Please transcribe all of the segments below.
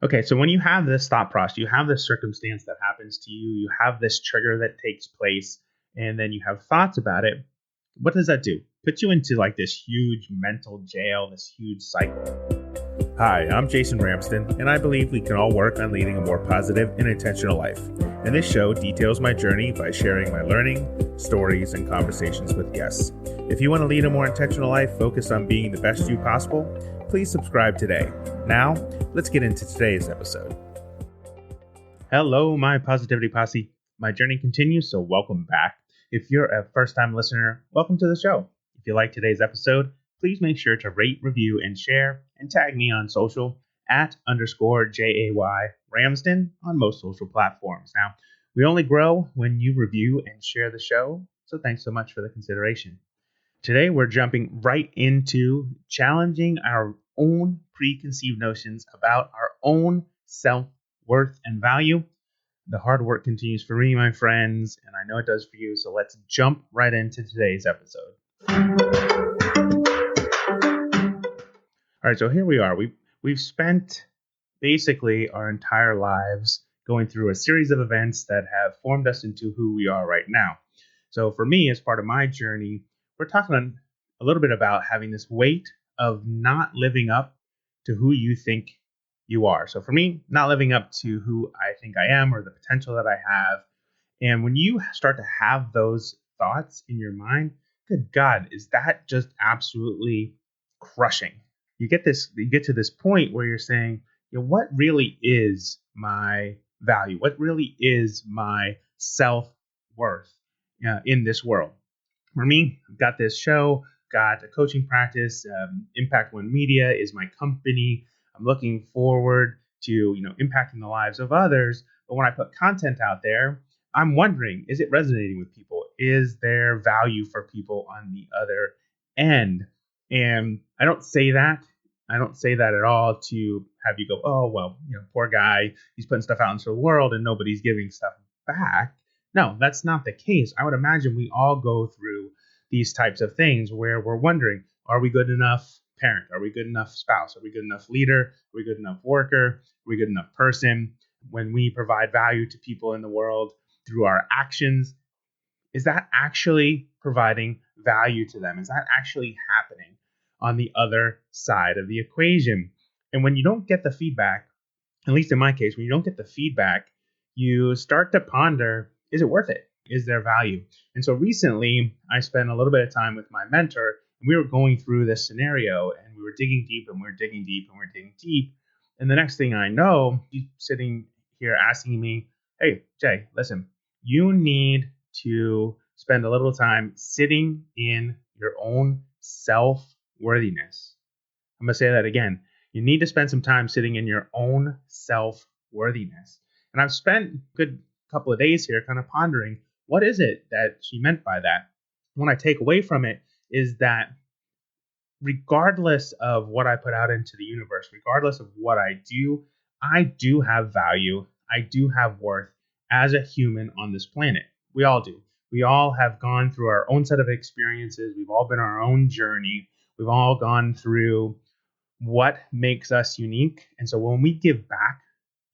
Okay, so when you have this thought process, you have this circumstance that happens to you, you have this trigger that takes place, and then you have thoughts about it. What does that do? Puts you into like this huge mental jail, this huge cycle. Hi, I'm Jason Ramsden, and I believe we can all work on leading a more positive and intentional life. And this show details my journey by sharing my learning, stories, and conversations with guests. If you want to lead a more intentional life focused on being the best you possible, please subscribe today. Now, let's get into today's episode. Hello, my positivity posse. My journey continues, so welcome back. If you're a first-time listener, welcome to the show. If you like today's episode, please make sure to rate, review, and share, and tag me on social @_JAY Ramsden on most social platforms. Now, we only grow when you review and share the show, so thanks so much for the consideration. Today, we're jumping right into challenging our own preconceived notions about our own self-worth and value. The hard work continues for me, my friends, and I know it does for you, so let's jump right into today's episode. All right, so here we are. We've spent basically our entire lives going through a series of events that have formed us into who we are right now. So for me, as part of my journey, we're talking a little bit about having this weight of not living up to who you think you are. So for me, not living up to who I think I am or the potential that I have. And when you start to have those thoughts in your mind, good God, is that just absolutely crushing? You get to this point where you're saying, what really is my value? What really is my self-worth in this world? For me, I've got this show, got a coaching practice. Impact One Media is my company. I'm looking forward to impacting the lives of others. But when I put content out there, I'm wondering, is it resonating with people? Is there value for people on the other end? And I don't say that at all to have you go, oh, well, poor guy, he's putting stuff out into the world and nobody's giving stuff back. No, that's not the case. I would imagine we all go through these types of things where we're wondering, are we good enough parent? Are we good enough spouse? Are we good enough leader? Are we good enough worker? Are we good enough person? When we provide value to people in the world through our actions, is that actually providing value to them? Is that actually happening on the other side of the equation? And when you don't get the feedback, at least in my case, when you don't get the feedback, you start to ponder, is it worth it? Is there value? And so recently, I spent a little bit of time with my mentor, and we were going through this scenario, and we were digging deep, and we were digging deep, and we were digging deep. And the next thing I know, he's sitting here asking me, hey, Jay, listen, you need to spend a little time sitting in your own self-worthiness. I'm going to say that again. You need to spend some time sitting in your own self-worthiness. And I've spent a good couple of days here kind of pondering, what is it that she meant by that? What I take away from it is that regardless of what I put out into the universe, regardless of what I do have value. I do have worth as a human on this planet. We all do. We all have gone through our own set of experiences. We've all been on our own journey. We've all gone through what makes us unique. And so when we give back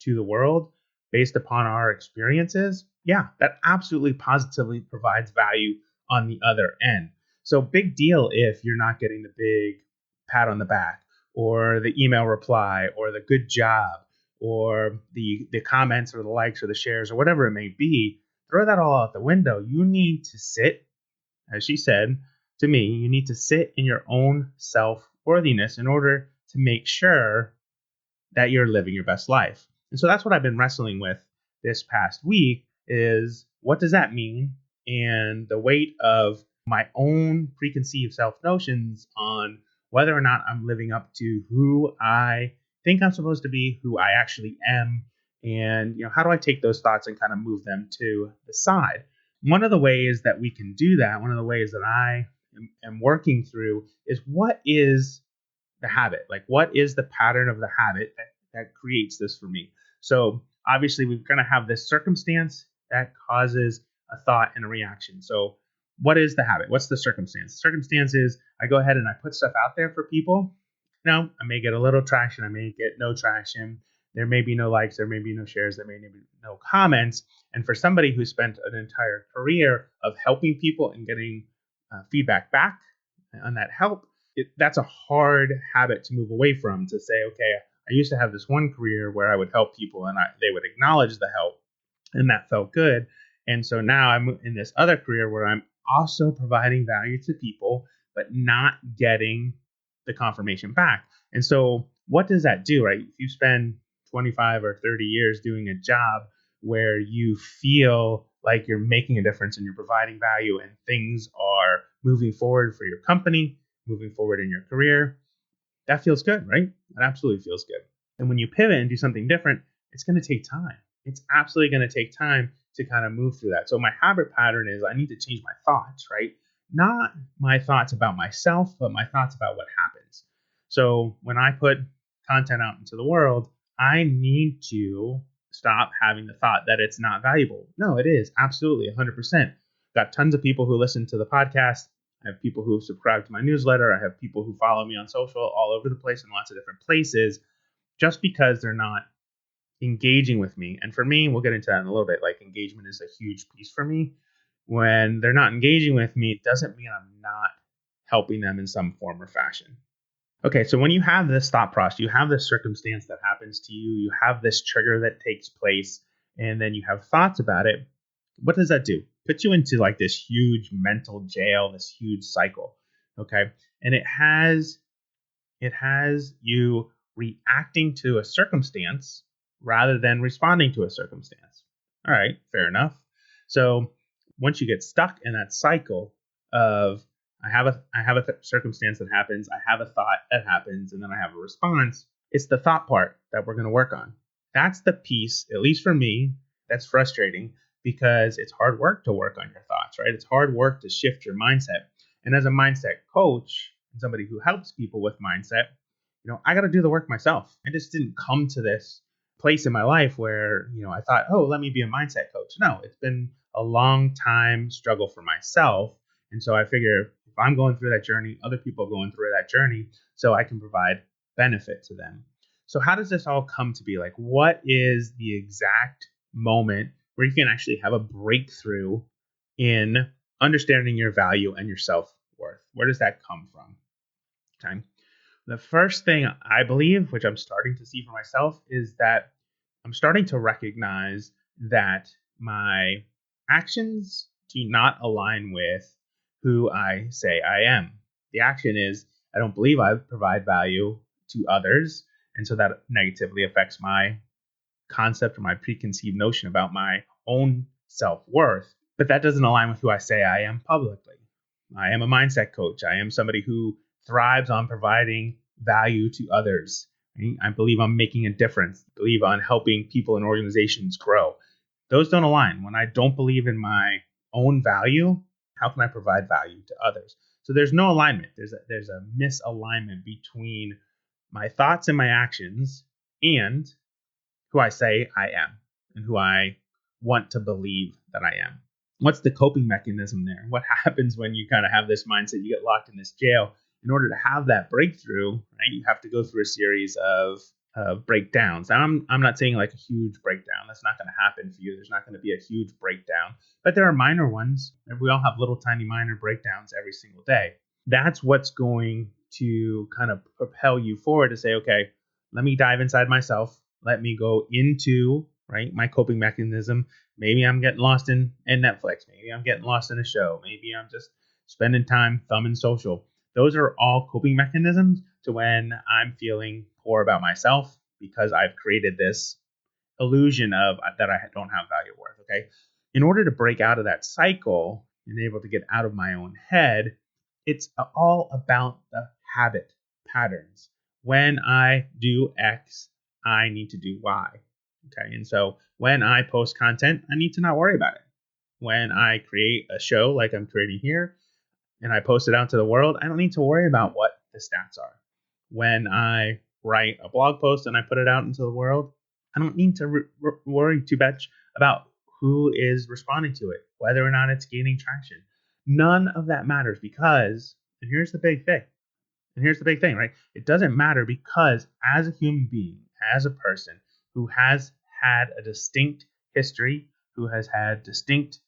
to the world based upon our experiences, yeah, that absolutely positively provides value on the other end. So big deal if you're not getting the big pat on the back or the email reply or the good job or the comments or the likes or the shares or whatever it may be. Throw that all out the window. You need to sit, as she said to me, you need to sit in your own self-worthiness in order to make sure that you're living your best life. And so that's what I've been wrestling with this past week is, what does that mean? And the weight of my own preconceived self-notions on whether or not I'm living up to who I think I'm supposed to be, who I actually am, and how do I take those thoughts and kind of move them to the side? One of the ways that we can do that, one of the ways that I am working through is, what is the habit? Like, what is the pattern of the habit that creates this for me? So obviously we're going to have this circumstance that causes a thought and a reaction. So what is the habit? What's the circumstance? The circumstance is I go ahead and I put stuff out there for people. Now, I may get a little traction. I may get no traction. there may be no likes, there may be no shares, there may be no comments. And for somebody who spent an entire career of helping people and getting feedback back on that help, that's a hard habit to move away from, to say, okay, I used to have this one career where I would help people and they would acknowledge the help, and that felt good. And so now I'm in this other career where I'm also providing value to people, but not getting the confirmation back. And so what does that do, right? If you spend 25 or 30 years doing a job where you feel like you're making a difference and you're providing value and things are moving forward for your company, moving forward in your career, that feels good, right? That absolutely feels good. And when you pivot and do something different, it's going to take time. It's absolutely going to take time to kind of move through that. So my habit pattern is I need to change my thoughts, right? Not my thoughts about myself, but my thoughts about what happens. So when I put content out into the world, I need to stop having the thought that it's not valuable. No, it is absolutely 100%. Got tons of people who listen to the podcast. I have people who subscribe to my newsletter. I have people who follow me on social all over the place in lots of different places. Just because they're not engaging with me, and for me, we'll get into that in a little bit, like engagement is a huge piece for me. When they're not engaging with me, it doesn't mean I'm not helping them in some form or fashion. Okay, so when you have this thought process, you have this circumstance that happens to you, you have this trigger that takes place, and then you have thoughts about it, what does that do? Puts you into like this huge mental jail, this huge cycle. Okay, and it has you reacting to a circumstance rather than responding to a circumstance. All right, fair enough. So once you get stuck in that cycle of I have a circumstance that happens, I have a thought that happens, and then I have a response, it's the thought part that we're going to work on. That's the piece, at least for me, that's frustrating, because it's hard work to work on your thoughts, right? It's hard work to shift your mindset. And as a mindset coach and somebody who helps people with mindset, I got to do the work myself. I just didn't come to this place in my life where, I thought, oh, let me be a mindset coach. No, it's been a long time struggle for myself. And so I figure if I'm going through that journey, other people are going through that journey, so I can provide benefit to them. So how does this all come to be? Like, what is the exact moment where you can actually have a breakthrough in understanding your value and your self-worth? Where does that come from? Okay. The first thing I believe, which I'm starting to see for myself, is that I'm starting to recognize that my actions do not align with who I say I am. The action is I don't believe I provide value to others, and so that negatively affects my concept or my preconceived notion about my own self-worth. But that doesn't align with who I say I am publicly. I am a mindset coach. I am somebody who thrives on providing value to others. I believe I'm making a difference. I believe on helping people and organizations grow. Those don't align. When I don't believe in my own value, how can I provide value to others? So there's no alignment. There's a misalignment between my thoughts and my actions and who I say I am and who I want to believe that I am. What's the coping mechanism there? What happens when you kind of have this mindset, you get locked in this jail? In order to have that breakthrough, right, you have to go through a series of breakdowns. Now, I'm not saying like a huge breakdown. That's not going to happen for you. There's not going to be a huge breakdown, but there are minor ones. We all have little tiny minor breakdowns every single day. That's what's going to kind of propel you forward to say, okay, let me dive inside myself. Let me go into, right, my coping mechanism. Maybe I'm getting lost in Netflix. Maybe I'm getting lost in a show. Maybe I'm just spending time thumbing social. Those are all coping mechanisms to when I'm feeling poor about myself because I've created this illusion of that I don't have value or worth. Okay. In order to break out of that cycle and able to get out of my own head, it's all about the habit patterns. When I do X, I need to do Y. Okay. And so when I post content, I need to not worry about it. When I create a show like I'm creating here, and I post it out to the world, I don't need to worry about what the stats are. When I write a blog post and I put it out into the world, I don't need to worry too much about who is responding to it, whether or not it's gaining traction. None of that matters because, and here's the big thing, right? It doesn't matter because as a human being, as a person, who has had a distinct history, who has had distinct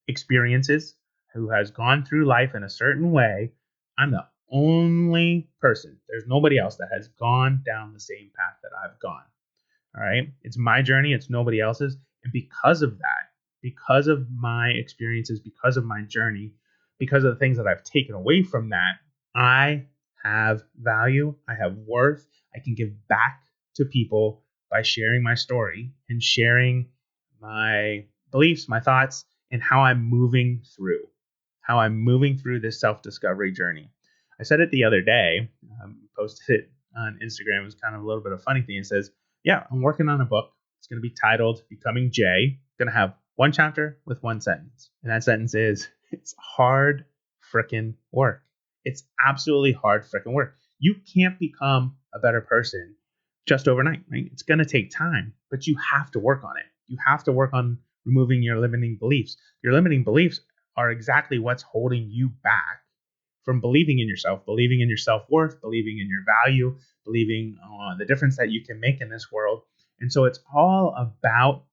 experiences, who has gone through life in a certain way. I'm the only person. There's nobody else that has gone down the same path that I've gone. All right. It's my journey. It's nobody else's. And because of that, because of my experiences, because of my journey, because of the things that I've taken away from that, I have value. I have worth. I can give back to people by sharing my story and sharing my beliefs, my thoughts, and how I'm moving through this self-discovery journey. I said it the other day, posted it on Instagram. It was kind of a little bit of a funny thing. It says, yeah, I'm working on a book. It's going to be titled Becoming Jay. Going to have one chapter with one sentence. And that sentence is, it's hard frickin' work. It's absolutely hard frickin' work. You can't become a better person just overnight, right? It's going to take time, but you have to work on it. You have to work on removing your limiting beliefs. Your limiting beliefs are exactly what's holding you back from believing in yourself, believing in your self-worth, believing in your value, believing the difference that you can make in this world. And so it's all about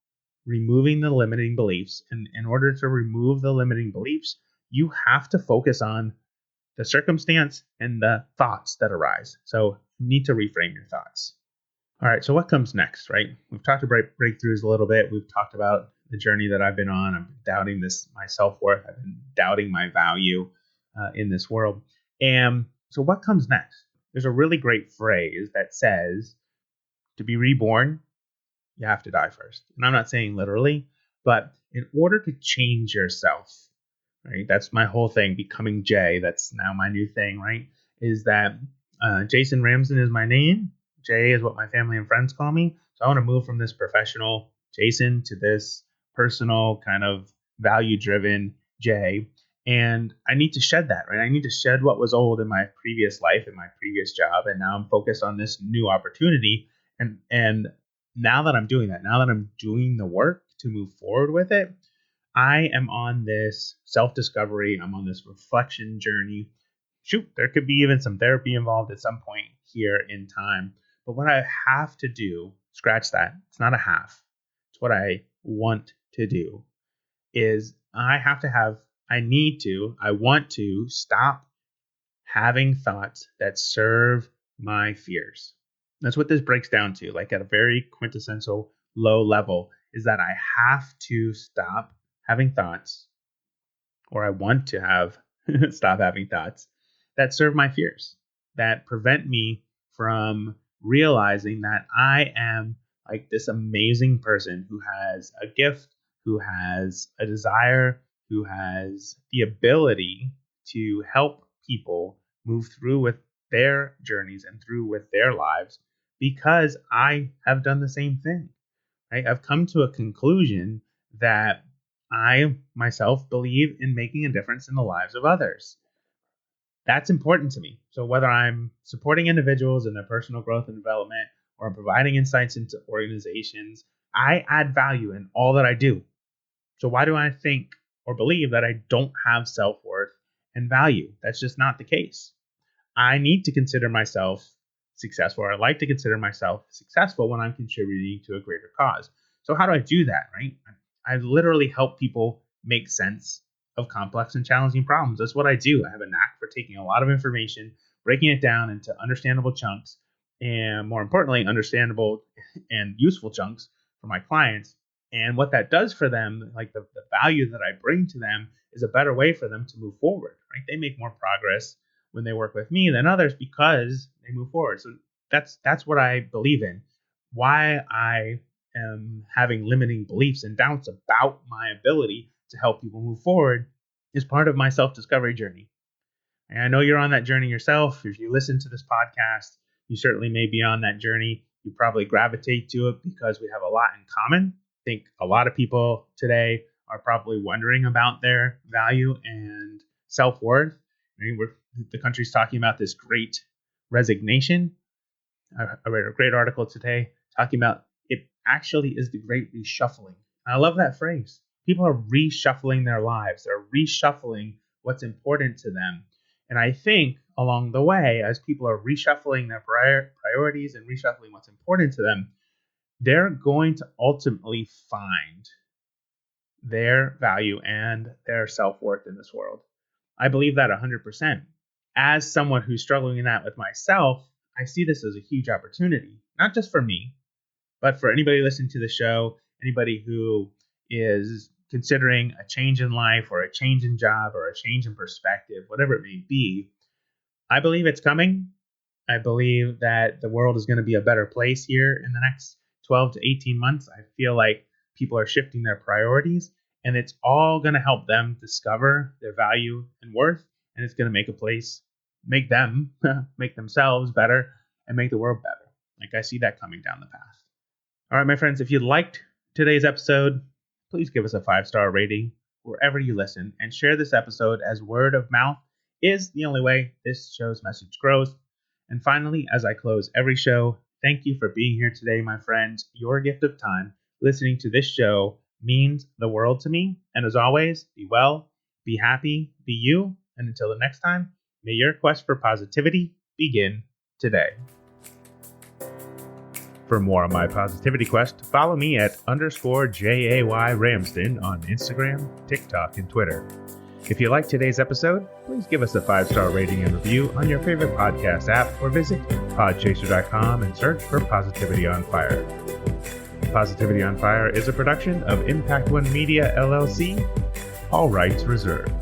removing the limiting beliefs. And in order to remove the limiting beliefs, you have to focus on the circumstance and the thoughts that arise. So you need to reframe your thoughts. All right, so what comes next, right? We've talked about breakthroughs a little bit. We've talked about the journey that I've been on. I'm doubting my self-worth. I've been doubting my value in this world. And so what comes next? There's a really great phrase that says, to be reborn, you have to die first. And I'm not saying literally, but in order to change yourself, right? That's my whole thing, becoming Jay. That's now my new thing, right? Is that Jason Ramsden is my name. Jay is what my family and friends call me. So I want to move from this professional Jason to this personal kind of value-driven Jay. And I need to shed that, right? I need to shed what was old in my previous life, in my previous job. And now I'm focused on this new opportunity. And now that I'm doing that, now that I'm doing the work to move forward with it, I am on this self-discovery. I'm on this reflection journey. Shoot, there could be even some therapy involved at some point here in time. But what I have to do, scratch that, it's not a half. It's what I want to do, is I want to stop having thoughts that serve my fears. That's what this breaks down to, like at a very quintessential low level, is that I have to stop having thoughts, or I want to have stop having thoughts that serve my fears, that prevent me from realizing that I am like this amazing person who has a gift, who has a desire, who has the ability to help people move through with their journeys and through with their lives, because I have done the same thing. Right? I've come to a conclusion that I myself believe in making a difference in the lives of others. That's important to me. So whether I'm supporting individuals in their personal growth and development, or I'm providing insights into organizations, I add value in all that I do. So why do I think or believe that I don't have self-worth and value? That's just not the case. I need to consider myself successful, or I like to consider myself successful when I'm contributing to a greater cause. So how do I do that, right? I literally help people make sense of complex and challenging problems. That's what I do. I have a knack for taking a lot of information, breaking it down into understandable chunks, and more importantly, understandable and useful chunks for my clients. And what that does for them, like the value that I bring to them, is a better way for them to move forward, right? They make more progress when they work with me than others because they move forward. So that's what I believe in. Why I am having limiting beliefs and doubts about my ability to help people move forward is part of my self-discovery journey. And I know you're on that journey yourself. If you listen to this podcast, you certainly may be on that journey. You probably gravitate to it because we have a lot in common. I think a lot of people today are probably wondering about their value and self-worth. I mean, the country's talking about this great resignation. I read a great article today talking about it actually is the great reshuffling. And I love that phrase. People are reshuffling their lives. They're reshuffling what's important to them. And I think along the way, as people are reshuffling their priorities and reshuffling what's important to them, they're going to ultimately find their value and their self-worth in this world. I believe that 100%. As someone who's struggling in that with myself, I see this as a huge opportunity, not just for me, but for anybody listening to the show, anybody who is considering a change in life or a change in job or a change in perspective, whatever it may be. I believe it's coming. I believe that the world is going to be a better place here in the next 12 to 18 months. I feel like people are shifting their priorities, and it's all going to help them discover their value and worth, and it's going to make them, make themselves better, and make the world better. Like, I see that coming down the path. All right, my friends, if you liked today's episode, please give us a 5-star rating wherever you listen, and share this episode, as word of mouth is the only way this show's message grows. And finally, as I close every show, thank you for being here today, my friends. Your gift of time listening to this show means the world to me. And as always, be well, be happy, be you. And until the next time, may your quest for positivity begin today. For more on my positivity quest, follow me at _JAY Ramsden on Instagram, TikTok, and Twitter. If you liked today's episode, please give us a 5-star rating and review on your favorite podcast app, or visit podchaser.com and search for Positivity on Fire. Positivity on Fire is a production of Impact One Media, LLC. All rights reserved.